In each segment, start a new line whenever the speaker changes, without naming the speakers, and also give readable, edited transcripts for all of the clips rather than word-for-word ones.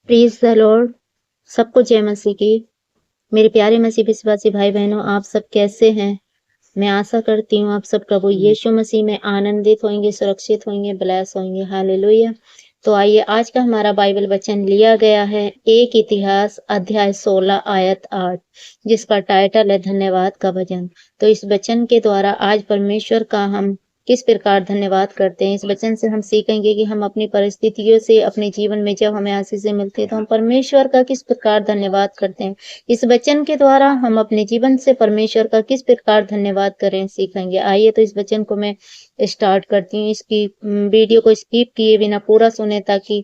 Praise the Lord. सबको जय मसीह की। मेरे प्यारे मसीह विश्वासी भाई बहनों, आप सब कैसे हैं? मैं आशा करती हूँ आप सब प्रभु यीशु मसीह में आनंदित होंगे, सुरक्षित होंगे, ब्लेस होंगे। हालेलुया। तो आइए, आज का हमारा बाइबल वचन लिया गया है एक इतिहास अध्याय 16 आयत 8, जिसका टाइटल है धन्यवाद का वचन। तो इस वचन के द्वारा आज परमेश्वर का हम किस प्रकार धन्यवाद करते हैं, इस वचन से हम सीखेंगे कि हम अपनी परिस्थितियों से अपने जीवन में जब हमें आशीषें मिलती है तो हम परमेश्वर का किस प्रकार धन्यवाद करते हैं। इस वचन के द्वारा हम अपने जीवन से परमेश्वर का किस प्रकार धन्यवाद करें सीखेंगे। आइए, तो इस वचन को मैं स्टार्ट करती हूँ। इसकी वीडियो को स्किप किए बिना पूरा सुने ताकि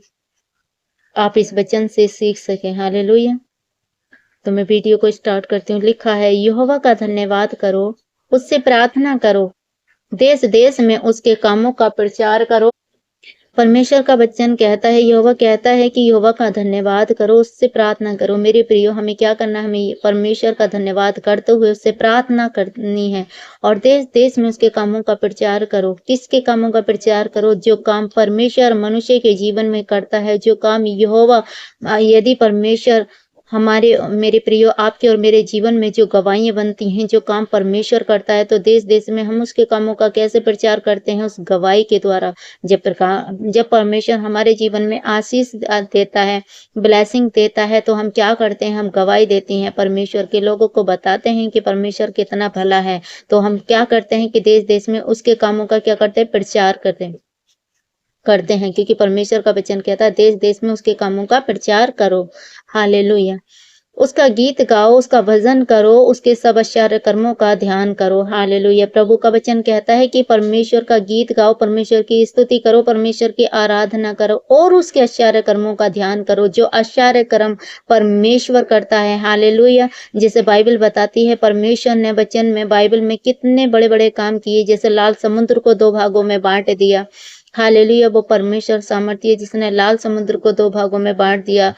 आप इस वचन से सीख सकें। हालेलुया। तो मैं वीडियो को स्टार्ट करती हूँ। लिखा है, यहोवा का धन्यवाद करो, उससे प्रार्थना करो, देश देश में उसके कामों का प्रचार करो। परमेश्वर का वचन कहता है, यहोवा कहता है कि यहोवा का धन्यवाद करो, उससे प्रार्थना करो। मेरे प्रियो, हमें क्या करना है? हमें परमेश्वर का धन्यवाद करते हुए उससे प्रार्थना करनी है और देश देश में उसके कामों का प्रचार करो। किसके कामों का प्रचार करो? जो काम परमेश्वर मनुष्य के जीवन में करता है, जो काम यहोवा यदि परमेश्वर हमारे मेरे प्रियो आपके और मेरे जीवन में जो गवाहियां बनती हैं, जो काम परमेश्वर करता है, तो देश देश में हम उसके कामों का कैसे प्रचार करते हैं? उस गवाही के द्वारा। जब परमेश्वर हमारे जीवन में आशीष देता है, ब्लेसिंग देता है, तो हम क्या करते हैं? हम गवाही देते हैं परमेश्वर के, लोगों को बताते हैं कि परमेश्वर कितना भला है। तो हम क्या करते हैं कि देश देश में उसके कामों का क्या करते हैं? प्रचार करते हैं, क्योंकि परमेश्वर का वचन कहता है देश देश में उसके कामों का प्रचार करो। हालेलुया। उसका गीत गाओ, उसका भजन करो, उसके सब आश्चर्य कर्मों का ध्यान करो। हालेलुया। प्रभु का वचन कहता है कि परमेश्वर का गीत गाओ, परमेश्वर की स्तुति करो, परमेश्वर की आराधना करो और उसके आश्चर्य कर्मों का ध्यान करो, जो आश्चर्य कर्म परमेश्वर करता है। हालेलुया। जैसे बाइबल बताती है, परमेश्वर ने वचन में बाइबल में कितने बड़े बड़े काम किए। जैसे लाल समुद्र को 2 भागों में बांट दिया। हालेलुया। वो परमेश्वर सामर्थ्य जिसने लाल समुद्र को 2 भागों में बांट दिया।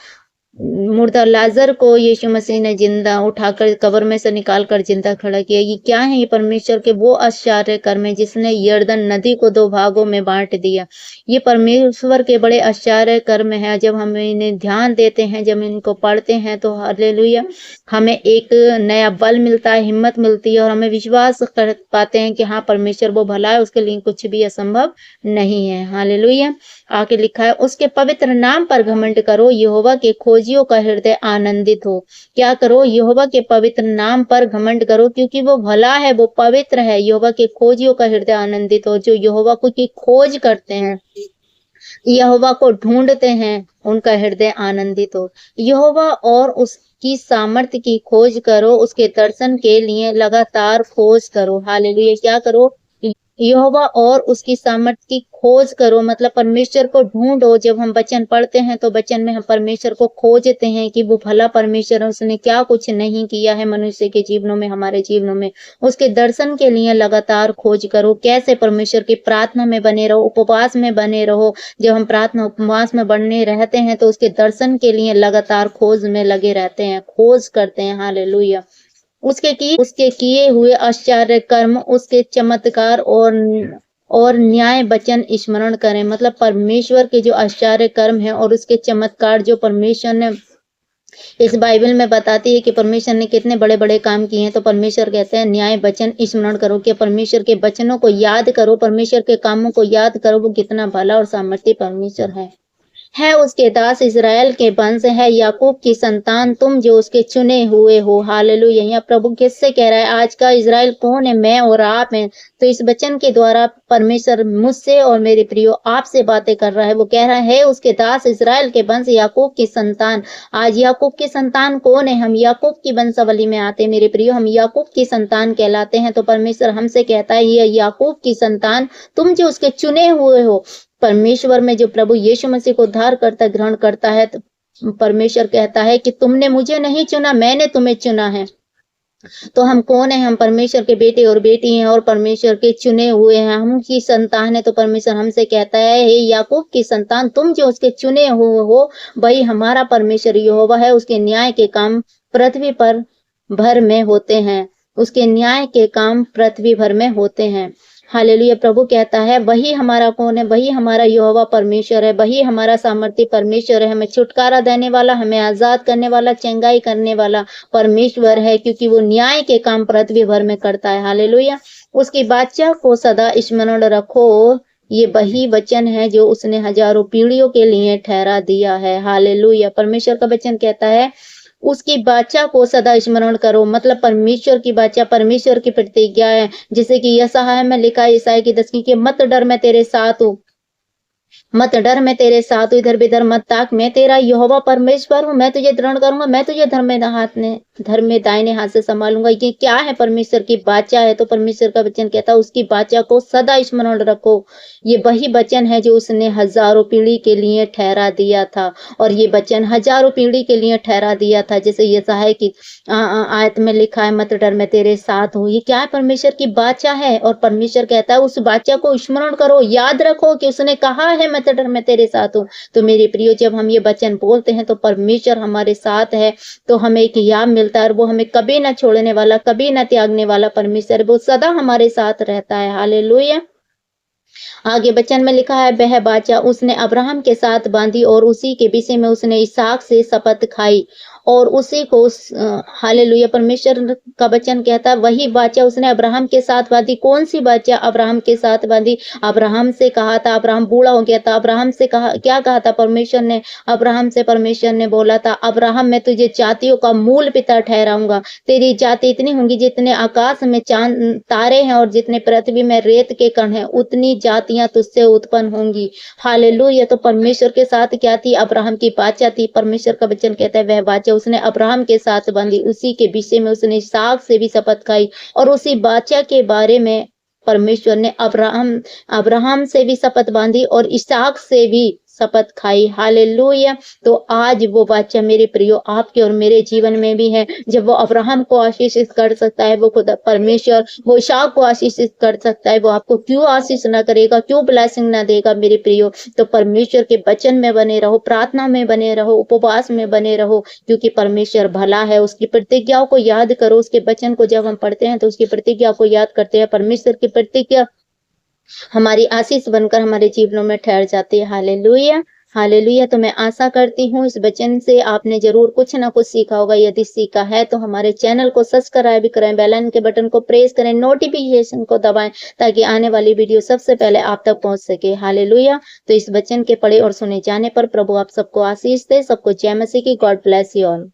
मुर्दा लाजर को यीशु मसीह ने जिंदा उठाकर कब्र में से निकालकर जिंदा खड़ा किया। ये क्या है? ये परमेश्वर के वो आश्चर्य कर्म है जिसने यर्दन नदी को 2 भागों में बांट दिया। ये परमेश्वर के बड़े आश्चर्य कर्म है। जब हम इन्हें ध्यान देते हैं, जब इनको पढ़ते हैं, तो हालेलुया, हमें एक नया बल मिलता है, हिम्मत मिलती है और हमें विश्वास कर पाते हैं कि हाँ, परमेश्वर वो भला है, उसके लिए कुछ भी असंभव नहीं है। हालेलुया। आगे लिखा है, उसके पवित्र नाम पर घमंड करो, यहोवा के खोजियों का हृदय आनंदित हो। क्या करो? यहोवा के पवित्र नाम पर घमंड करो, क्योंकि वो भला है, वो पवित्र है। यहोवा के खोजियों का हृदय आनंदित हो। जो यहोवा को की खोज करते हैं, यहोवा को ढूंढते हैं, उनका हृदय आनंदित हो। यहोवा और उसकी सामर्थ्य की खोज करो, उसके दर्शन के लिए लगातार खोज करो। हालेलुया। क्या करो? यहोवा और उसकी सामर्थ्य की खोज करो, मतलब परमेश्वर को ढूंढो। जब हम वचन पढ़ते हैं तो वचन में हम परमेश्वर को खोजते हैं कि वो भला परमेश्वर है, उसने क्या कुछ नहीं किया है मनुष्य के जीवनों में, हमारे जीवनों में। उसके दर्शन के लिए लगातार खोज करो। कैसे? परमेश्वर की प्रार्थना में बने रहो, उपवास में बने रहो। जब हम प्रार्थना उपवास में बने रहते हैं तो उसके दर्शन के लिए लगातार खोज में लगे रहते हैं, खोज करते हैं। हालेलुया। उसके किए हुए आश्चर्य कर्म, उसके चमत्कार और न्याय वचन स्मरण करें। मतलब परमेश्वर के जो आश्चर्य कर्म है और उसके चमत्कार जो परमेश्वर ने इस बाइबल में बताती है कि परमेश्वर ने कितने बड़े बड़े काम किए हैं। तो परमेश्वर कहते हैं न्याय वचन स्मरण करो, कि परमेश्वर के वचनों को याद करो, परमेश्वर के कामों को याद करो। वो कितना भला और सामर्थ्य परमेश्वर है उसके दास, इज़राइल के वंश है, याकूब की संतान, तुम जो उसके चुने हुए हो। हालेलुया। यहाँ प्रभु किससे कह रहा है? आज का इज़राइल कौन है? मैं और आप हैं। तो इस वचन के द्वारा परमेश्वर मुझसे और मेरे प्रियो आपसे बातें कर रहा है। वो कह रहा है उसके दास, इज़राइल के वंश, याकूब की संतान। आज याकूब की संतान कौन है? हम याकूब की वंशावली में आते हैं मेरे प्रियो, हम याकूब की संतान कहलाते हैं। तो परमेश्वर हमसे कहता है, ये याकूब की संतान, तुम जो उसके चुने हुए हो। परमेश्वर में जो प्रभु यीशु मसीह को उद्धार करता, ग्रहण करता है, तो परमेश्वर कहता है कि तुमने मुझे नहीं चुना, मैंने तुम्हें चुना है। तो हम कौन है? हम परमेश्वर के बेटे और बेटी हैं और परमेश्वर के चुने हुए हैं, हम की संतान है। तो परमेश्वर हमसे कहता है, हे याकूब की संतान, तुम जो उसके चुने हुए हो, वही हमारा परमेश्वर यहोवा है। उसके न्याय के काम पृथ्वी पर भर में होते हैं, उसके न्याय के काम पृथ्वी भर में होते हैं। हालेलुया। प्रभु कहता है वही हमारा कौन है, वही हमारा यहोवा परमेश्वर है, वही हमारा सामर्थी परमेश्वर है, हमें छुटकारा देने वाला, हमें आजाद करने वाला, चंगाई करने वाला परमेश्वर है, क्योंकि वो न्याय के काम पृथ्वी भर में करता है। हालेलुया। उसकी वाचा को सदा स्मरण रखो, ये वही वचन है जो उसने हजारों पीढ़ियों के लिए ठहरा दिया है। हालेलुया। परमेश्वर का वचन कहता है उसकी वाचा को सदा स्मरण करो, मतलब परमेश्वर की वाचा, परमेश्वर की प्रतिज्ञा है। जैसे कि यशायाह में लिखा है, ईसाई की 10 की, मत डर मैं तेरे साथ हूँ, मत डर मैं तेरे साथ हूँ, इधर बिधर मत ताक, मैं तेरा यहोवा परमेश्वर हूँ, मैं तुझे दृढ़ करूंगा, मैं तुझे धर्म में दाहिने हाथ से संभालूंगा। ये क्या है? परमेश्वर की वाचा है। तो परमेश्वर का वचन कहता है उसकी वाचा को सदा स्मरण रखो। ये वही वचन है जो उसने हजारों पीढ़ी के लिए ठहरा दिया था, और ये वचन हजारों पीढ़ी के लिए ठहरा दिया था। जैसे यशायाह की आयत में लिखा है, मत डर मैं तेरे साथ हूँ। ये क्या है? परमेश्वर की वाचा है, और परमेश्वर कहता है उस वाचा को स्मरण करो, याद रखो कि उसने कहा है मत डर मैं तेरे साथ हूँ। तो मेरे प्रियो, जब हम ये वचन बोलते हैं तो परमेश्वर हमारे साथ है, तो हमें एक याद मिलता है, और वो हमें कभी ना छोड़ने वाला, कभी ना त्यागने वाला परमेश्वर, वो सदा हमारे साथ रहता है। हालेलुया। आगे वचन में लिखा है, वह वाचा उसने अब्राहम के साथ बांधी, और उसी के विषय में उसने इसहाक से शपथ खाई, और उसी को हालेलुया। परमेश्वर का वचन कहता है वही वाचा उसने अब्राहम के साथ बांधी। कौन सी वाचा अब्राहम के साथ बांधी? अब्राहम से कहा था, अब्राहम बूढ़ा हो गया था, अब्राहम से कहा, क्या कहा था परमेश्वर ने? अब्राहम से परमेश्वर ने बोला था, अब्राहम मैं तुझे जातियों का मूल पिता ठहराऊंगा, तेरी जाति इतनी होंगी जितने आकाश में चांद तारे हैं, और जितने पृथ्वी में रेत के कण हैं, उतनी जातियां तुझसे उत्पन्न होंगी। हालेलुया। तो परमेश्वर के साथ क्या थी? अब्राहम की वाचा थी। परमेश्वर का वचन कहता है वह वाचा उसने अब्राहम के साथ बांधी, उसी के विषय में उसने इसहाक से भी शपथ खाई, और उसी वाचा के बारे में परमेश्वर ने अब्राहम से भी शपथ बांधी और इसहाक से भी शपथ खाई। हालेलुया। तो आज वो वाचा मेरे प्रियो आपके और मेरे जीवन में भी है। जब वो अब्राहम को आशीषित कर सकता है, वो खुद परमेश्वर वो इसहाक को आशीषित कर सकता है, वो आपको क्यों आशीष ना करेगा, क्यों ब्लेसिंग ना देगा मेरे प्रियो? तो परमेश्वर के वचन में बने रहो, प्रार्थना में बने रहो, उपवास में बने रहो, क्योंकि परमेश्वर भला है। उसकी प्रतिज्ञाओं को याद करो। उसके वचन को जब हम पढ़ते हैं तो उसकी प्रतिज्ञा को याद करते हैं। परमेश्वर की प्रतिज्ञा हमारी आशीष बनकर हमारे जीवनों में ठहर जाती है। हालेलुया। हालेलुया। तो मैं आशा करती हूँ इस वचन से आपने जरूर कुछ ना कुछ सीखा होगा। यदि सीखा है तो हमारे चैनल को सब्सक्राइब करें, बेल आइकन के बटन को प्रेस करें, नोटिफिकेशन को दबाएं, ताकि आने वाली वीडियो सबसे पहले आप तक पहुंच सके। हालेलुया। तो इस वचन के पढ़े और सुने जाने पर प्रभु आप सबको आशीष दे। सबको जय मसीह की। God bless you all.